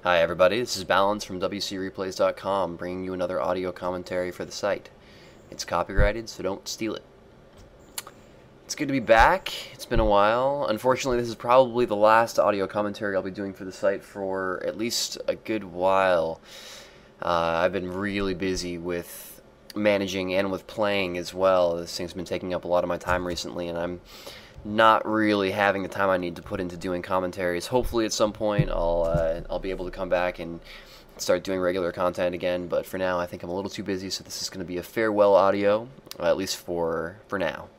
Hi everybody, this is Balance from WCReplays.com, bringing you another audio commentary for the site. It's copyrighted, so don't steal it. It's good to be back. It's been a while. Unfortunately, this is probably the last audio commentary I'll be doing for the site for at least a good while. I've been really busy with managing and with playing as well. This thing's been taking up a lot of my time recently, and I'm not really having the time I need to put into doing commentaries. Hopefully at some point I'll be able to come back and start doing regular content again, but for now I think I'm a little too busy, so this is going to be a farewell audio, at least for now.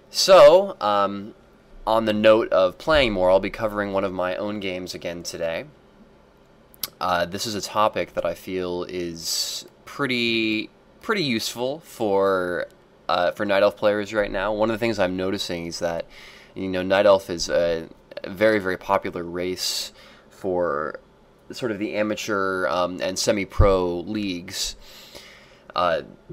So, on the note of playing more, I'll be covering one of my own games again today. This is a topic that I feel is pretty useful for Night Elf players right now. One of the things I'm noticing is that, Night Elf is a very, very popular race for sort of the amateur and semi-pro leagues.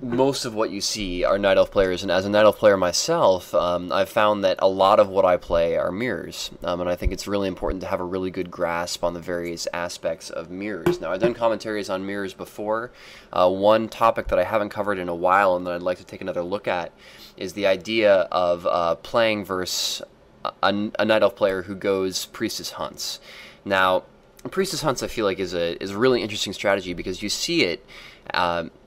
Most of what you see are Night Elf players, and as a Night Elf player myself, I've found that a lot of what I play are mirrors, and I think it's really important to have a really good grasp on the various aspects of mirrors. Now, I've done commentaries on mirrors before. One topic that I haven't covered in a while and that I'd like to take another look at is the idea of playing versus a Night Elf player who goes Priestess Hunts. Now, Priestess Hunts I feel like is a really interesting strategy because you see it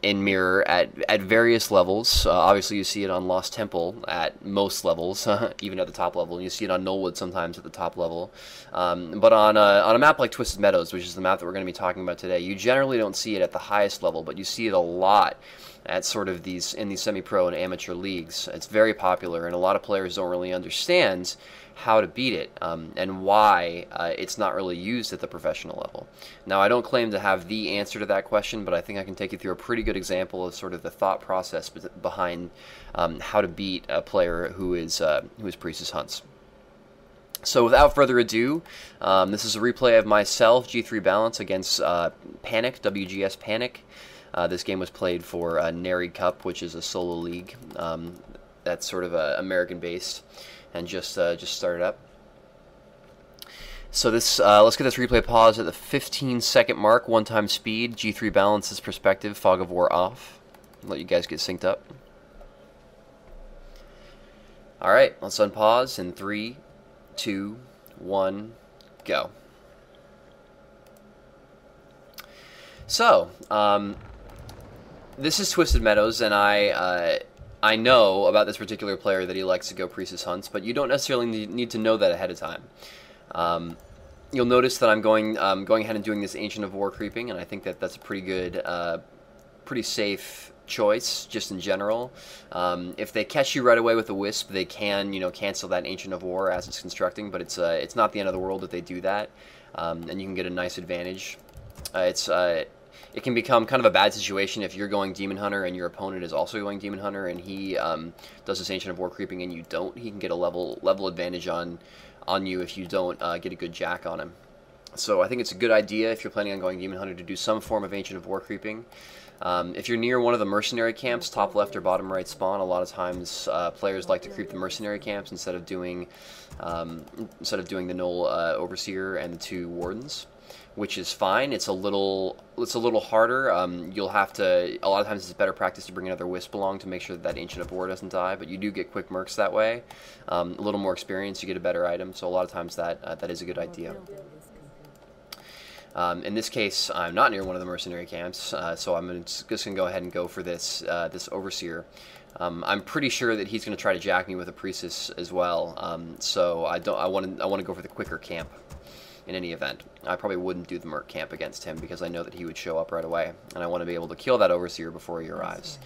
in Mirror at various levels. Obviously you see it on Lost Temple at most levels, even at the top level, and you see it on Nullwood sometimes at the top level. But on a map like Twisted Meadows, which is the map that we're going to be talking about today, you generally don't see it at the highest level, but you see it a lot at sort of in these semi-pro and amateur leagues. It's very popular, and a lot of players don't really understand how to beat it and why it's not really used at the professional level. Now, I don't claim to have the answer to that question, but I think I can take you through a pretty good example of sort of the thought process behind how to beat a player who is Priestess Hunts. So without further ado, this is a replay of myself, G3 Balance, against Panic, WGS Panic. This game was played for Neri Cup, which is a solo league that's sort of American-based, and just started up. So this let's get this replay paused at the 15-second mark, one-time speed, G3 Balance's perspective, Fog of War off. Let you guys get synced up. Alright, let's unpause in 3, 2, 1, go. So, this is Twisted Meadows, and I know about this particular player that he likes to go Priestess Hunts, but you don't necessarily need to know that ahead of time. You'll notice that I'm going ahead and doing this Ancient of War creeping, and I think that that's a pretty good, pretty safe choice just in general. If they catch you right away with a Wisp, they can cancel that Ancient of War as it's constructing, but it's not the end of the world if they do that, and you can get a nice advantage. It can become kind of a bad situation if you're going Demon Hunter and your opponent is also going Demon Hunter, and he does this Ancient of War creeping and you don't. He can get a level advantage on you if you don't get a good jack on him. So I think it's a good idea if you're planning on going Demon Hunter to do some form of Ancient of War creeping. If you're near one of the mercenary camps, top left or bottom right spawn, a lot of times players like to creep the mercenary camps instead of doing the Null Overseer and the 2 Wardens, which is fine. It's a little harder. You'll have to, a lot of times it's better practice to bring another Wisp along to make sure that Ancient of War doesn't die, but you do get quick mercs that way. A little more experience, you get a better item, so a lot of times that is a good idea. In this case, I'm not near one of the mercenary camps, so I'm just going to go ahead and go for this Overseer. I'm pretty sure that he's going to try to jack me with a Priestess as well, so I want to go for the quicker camp. In any event, I probably wouldn't do the Merc camp against him because I know that he would show up right away, and I want to be able to kill that Overseer before he arrives.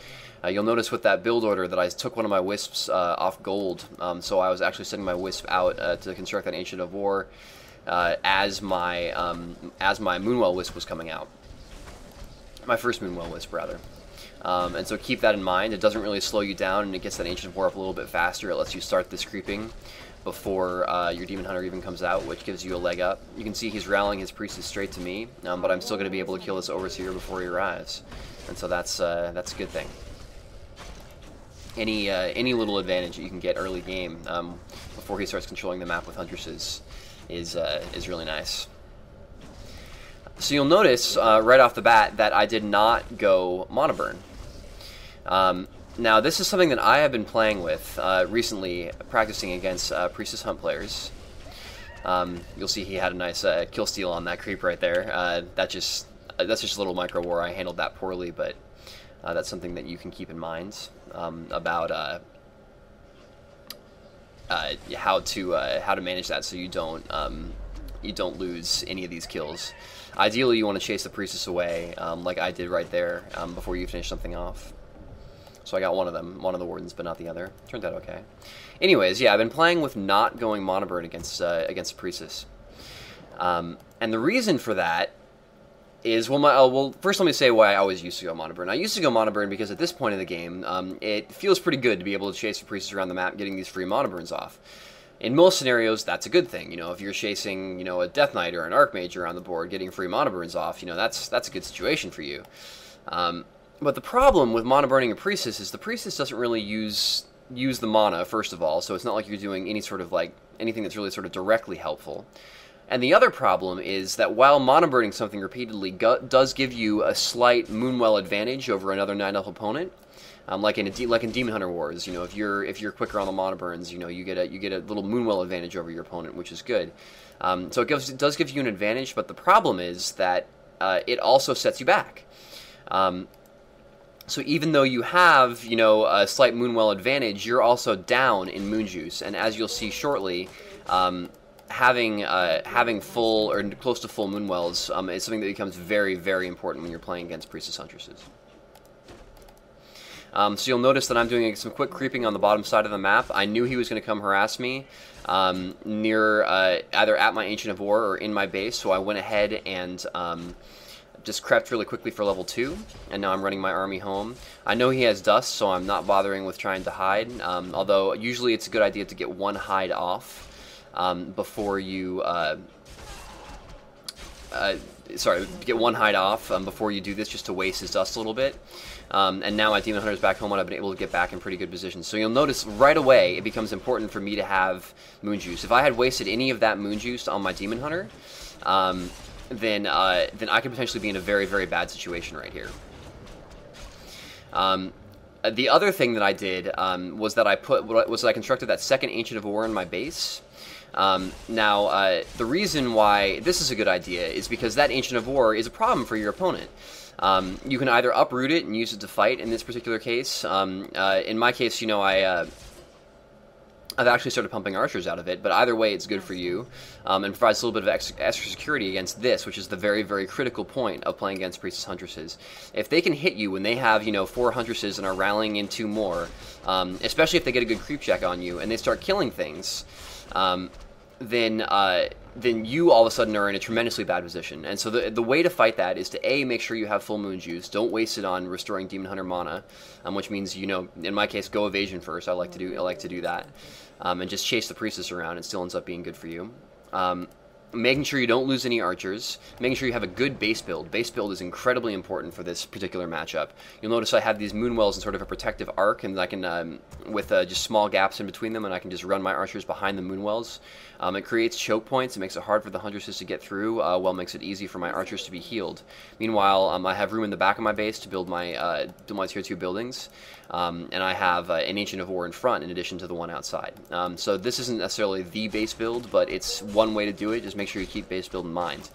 You'll notice with that build order that I took one of my Wisps off gold, so I was actually sending my Wisp out to construct that Ancient of War as my Moonwell Wisp was coming out. My first Moonwell Wisp, rather. And so keep that in mind. It doesn't really slow you down, and it gets that Ancient of War up a little bit faster. It lets you start this creeping before your Demon Hunter even comes out, which gives you a leg up. You can see he's rallying his Priestess straight to me, but I'm still going to be able to kill this Overseer before he arrives, and so that's a good thing. Any little advantage that you can get early game before he starts controlling the map with Huntresses is really nice. So you'll notice right off the bat that I did not go Mana Burn. Now this is something that I have been playing with recently, practicing against Priestess Hunt players. You'll see he had a nice kill steal on that creep right there. That's just a little micro war. I handled that poorly, but that's something that you can keep in mind about how to manage that so you don't lose any of these kills. Ideally, you want to chase the priestess away, like I did right there, before you finish something off. So I got one of them, one of the wardens, but not the other. Turned out okay. Anyways, yeah, I've been playing with not going Mana Burn against the priestess, and the reason for that is, well, first let me say why I always used to go Mana Burn. I used to go Mana Burn because at this point in the game, it feels pretty good to be able to chase the priestess around the map, getting these free Mana Burns off. In most scenarios, that's a good thing. You know, if you're chasing, you know, a Death Knight or an Archmage around the board, getting free Mana Burns off, you know, that's a good situation for you. But the problem with Mana Burning a Priestess is the Priestess doesn't really use the mana, first of all, so it's not like you're doing any sort of, like, anything that's really sort of directly helpful. And the other problem is that while Mana Burning something repeatedly does give you a slight Moonwell advantage over another Night Elf opponent, like in Demon Hunter Wars, you know, if you're quicker on the Mana Burns, you know, you get a little Moonwell advantage over your opponent, which is good. So it does give you an advantage, but the problem is that it also sets you back. So even though you have, you know, a slight Moonwell advantage, you're also down in Moon Juice, and as you'll see shortly, having full or close to full Moonwells is something that becomes very, very important when you're playing against Priestess Huntresses. So you'll notice that I'm doing some quick creeping on the bottom side of the map. I knew he was going to come harass me near either at my Ancient of War or in my base, so I went ahead and just crept really quickly for level 2, and now I'm running my army home. I know he has dust, so I'm not bothering with trying to hide, although usually it's a good idea to get one hide off before you... get one hide off before you do this, just to waste his dust a little bit. And now my Demon Hunter's back home, and I've been able to get back in pretty good position. So you'll notice right away it becomes important for me to have Moon Juice. If I had wasted any of that Moon Juice on my Demon Hunter, then I could potentially be in a very, very bad situation right here. The other thing that I did was that I constructed that second Ancient of War in my base. Now, the reason why this is a good idea is because that Ancient of War is a problem for your opponent. You can either uproot it and use it to fight in this particular case. In my case, you know, I've actually started pumping archers out of it, but either way it's good for you, and provides a little bit of extra security against this, which is the very, very critical point of playing against Priestess Huntresses. If they can hit you when they have, you know, 4 Huntresses and are rallying in 2 more, especially if they get a good creep check on you, and they start killing things, then you all of a sudden are in a tremendously bad position. And so the way to fight that is to A, make sure you have full Moon Juice. Don't waste it on restoring Demon Hunter mana, which means, you know, in my case, go evasion first. I like to do that, and just chase the priestess around. It still ends up being good for you. Making sure you don't lose any archers, making sure you have a good base build. Base build is incredibly important for this particular matchup. You'll notice I have these Moonwells in sort of a protective arc, and I can, with just small gaps in between them, and I can just run my archers behind the Moonwells. It creates choke points, it makes it hard for the Huntresses to get through, while makes it easy for my archers to be healed. Meanwhile, I have room in the back of my base to build my tier 2 buildings, and I have an Ancient of War in front in addition to the one outside. So this isn't necessarily the base build, but it's one way to do it. Just make sure you keep base build in mind.